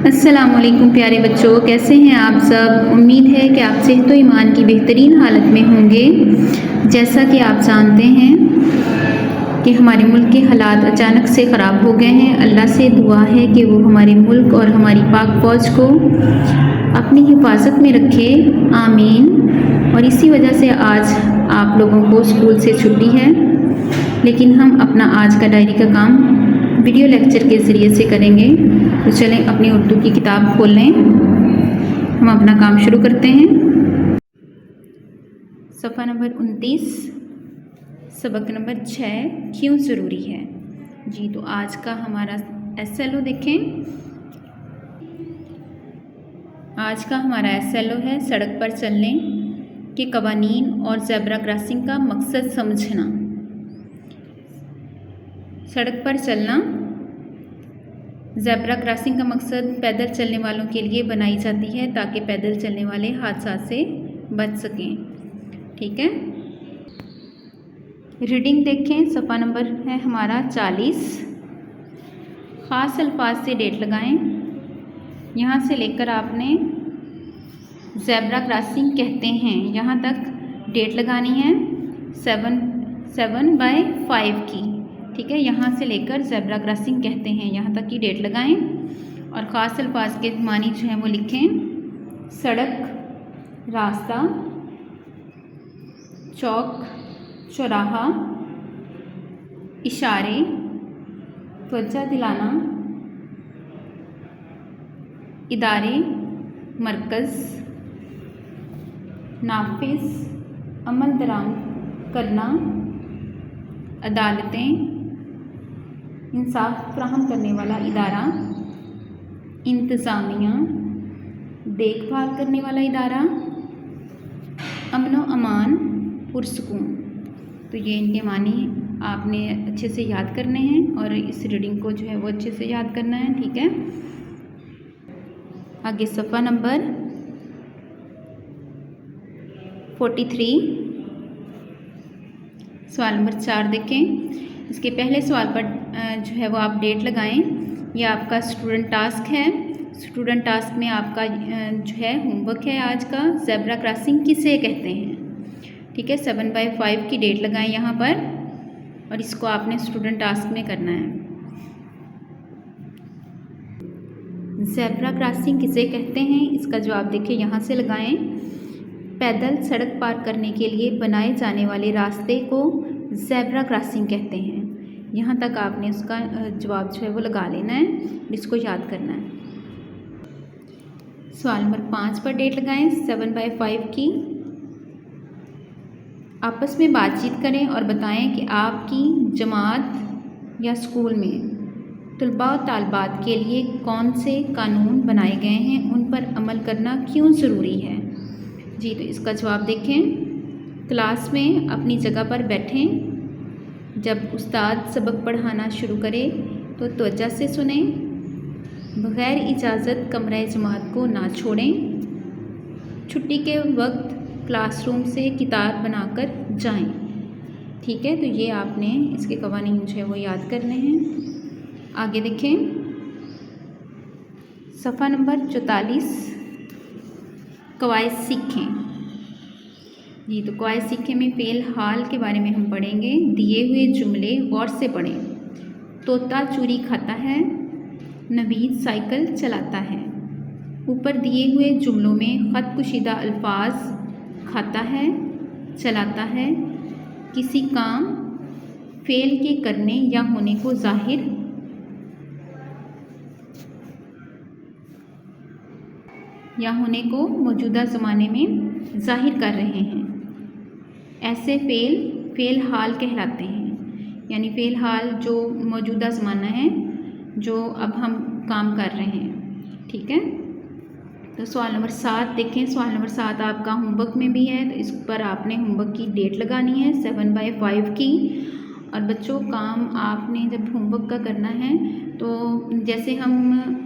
अस्सलामुअलैकुम प्यारे बच्चों, कैसे हैं आप सब। उम्मीद है कि आप सेहत व ईमान की बेहतरीन हालत में होंगे। जैसा कि आप जानते हैं कि हमारे मुल्क के हालात अचानक से ख़राब हो गए हैं। अल्लाह से दुआ है कि वो हमारे मुल्क और हमारी पाक फ़ौज को अपनी हिफाजत में रखे, आमीन। और इसी वजह से आज आप लोगों को स्कूल से छुट्टी है, लेकिन हम अपना आज का डायरी का काम वीडियो लेक्चर के ज़रिए से करेंगे। तो चलें अपनी उर्दू की किताब खोल लें, हम अपना काम शुरू करते हैं। सफ़ा नंबर 29, सबक नंबर 6, क्यों ज़रूरी है। जी तो आज का हमारा SLO देखें। आज का हमारा SLO है सड़क पर चलने के कवानीन और ज़ेब्रा क्रॉसिंग का मकसद समझना। सड़क पर चलना, ज़ेब्रा क्रॉसिंग का मकसद पैदल चलने वालों के लिए बनाई जाती है ताकि पैदल चलने वाले हादसा से बच सकें। ठीक है, रीडिंग देखें। सफ़ा नंबर है हमारा 40। ख़ास अल्फाज से डेट लगाएं। यहाँ से लेकर आपने ज़ेब्रा क्रॉसिंग कहते हैं यहाँ तक डेट लगानी है 7/5 की। ठीक है, यहाँ से लेकर ज़ेब्रा क्रॉसिंग कहते हैं यहाँ तक की डेट लगाएं और ख़ास अल्फाज के मानी जो हैं वो लिखें। सड़क, रास्ता, चौक, चौराहा, इशारे, तवज्जो दिलाना, इदारे, मरकज़, नाफिज, अमल दराम करना, अदालतें, इंसाफ फराहम करने वाला इदारा, इंतज़ामिया, देखभाल करने वाला इदारा, अमन व अमान, पुरसकून। तो ये इनके मानी आपने अच्छे से याद करने हैं और इस रीडिंग को जो है वो अच्छे से याद करना है। ठीक है, आगे सफ़ा नंबर 43, सवाल नंबर 4 देखें। इसके पहले सवाल पर जो है वो आप डेट लगाएं। यह आपका स्टूडेंट टास्क है। स्टूडेंट टास्क में आपका जो है होमवर्क है आज का, ज़ेब्रा क्रॉसिंग किसे कहते हैं। ठीक है, 7/5 की डेट लगाएं यहाँ पर और इसको आपने स्टूडेंट टास्क में करना है। ज़ेब्रा क्रॉसिंग किसे कहते हैं, इसका जवाब देखिए यहाँ से लगाएं। पैदल सड़क पार करने के लिए बनाए जाने वाले रास्ते को ज़ेब्रा क्रॉसिंग कहते हैं। यहाँ तक आपने उसका जवाब जो है वो लगा लेना है, इसको याद करना है। सवाल नंबर 5 पर डेट लगाएं 7/5 की। आपस में बातचीत करें और बताएं कि आपकी जमात या स्कूल में तलबा और तालबात के लिए कौन से कानून बनाए गए हैं, उन पर अमल करना क्यों ज़रूरी है। जी तो इसका जवाब देखें। क्लास में अपनी जगह पर बैठें। जब उस्ताद सबक पढ़ाना शुरू करे तो तवज्जो से सुने। बग़ैर इजाज़त कमरे जमात को ना छोड़ें। छुट्टी के वक्त क्लासरूम से किताब बनाकर जाएं। ठीक है, तो ये आपने इसके कवानीन जो है वो याद करने हैं। आगे देखें, सफ़ा नंबर 44, कवायद सीखें। जी तो कवायद सीखें में फ़ेल हाल के बारे में हम पढ़ेंगे। दिए हुए जुमले गौर से पढ़ें। तोता चूरी खाता है, नवीद साइकिल चलाता है। ऊपर दिए हुए जुमलों में ख़त कुशीदा अल्फाज खाता है, चलाता है, किसी काम फ़ेल के करने या होने को ज़ाहिर या होने को मौजूदा ज़माने में ज़ाहिर कर रहे हैं। ऐसे फ़ेल हाल कहलाते हैं, यानी फ़ेल हाल जो मौजूदा ज़माना है जो अब हम काम कर रहे हैं। ठीक है, तो सवाल नंबर 7 देखें। सवाल नंबर 7 आपका होमवर्क में भी है, तो इस पर आपने होमवर्क की डेट लगानी है 7/5 की। और बच्चों काम आपने जब होमवर्क का करना है तो जैसे हम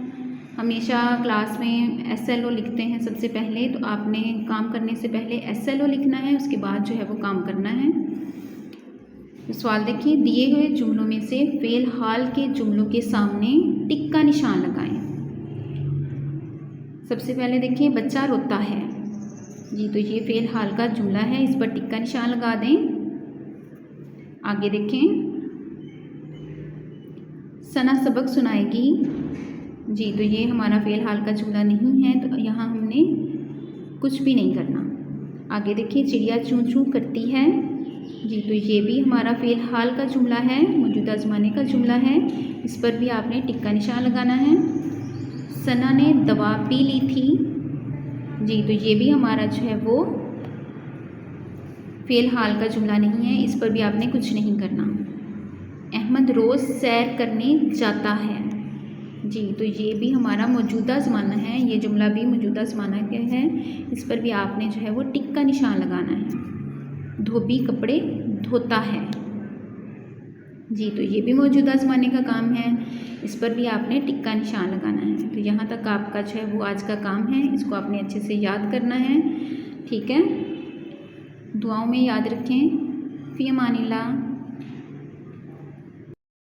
हमेशा क्लास में SLO लिखते हैं सबसे पहले, तो आपने काम करने से पहले SLO लिखना है, उसके बाद जो है वो काम करना है। तो सवाल देखिए, दिए हुए जुमलों में से फ़ेल हाल के जुमलों के सामने टिक का निशान लगाएं। सबसे पहले देखिए बच्चा रोता है जी, तो ये फ़ेल हाल का जुमला है, इस पर टिक का निशान लगा दें। आगे देखें, सना सबक सुनाएगी जी, तो ये हमारा फ़ेल हाल का जुमला नहीं है, तो यहाँ हमने कुछ भी नहीं करना। आगे देखिए, चिड़िया चूं चूं करती है जी, तो ये भी हमारा फ़ेल हाल का जुमला है, मौजूदा ज़माने का जुमला है, इस पर भी आपने टिक का निशान लगाना है। सना ने दवा पी ली थी जी, तो ये भी हमारा जो है वो फ़ेल हाल का जुमला नहीं है, इस पर भी आपने कुछ नहीं करना। अहमद रोज़ सैर करने जाता है जी, तो ये भी हमारा मौजूदा ज़माना है, ये जुमला भी मौजूदा ज़माना के है, इस पर भी आपने जो है वो टिक का निशान लगाना है। धोबी कपड़े धोता है जी, तो ये भी मौजूदा ज़माने का काम है, इस पर भी आपने टिक का निशान लगाना है। तो यहाँ तक आपका जो है वो आज का काम है, इसको आपने अच्छे से याद करना है, ठीक है। दुआओं में याद रखें। फ़ी अमानिल्लाह।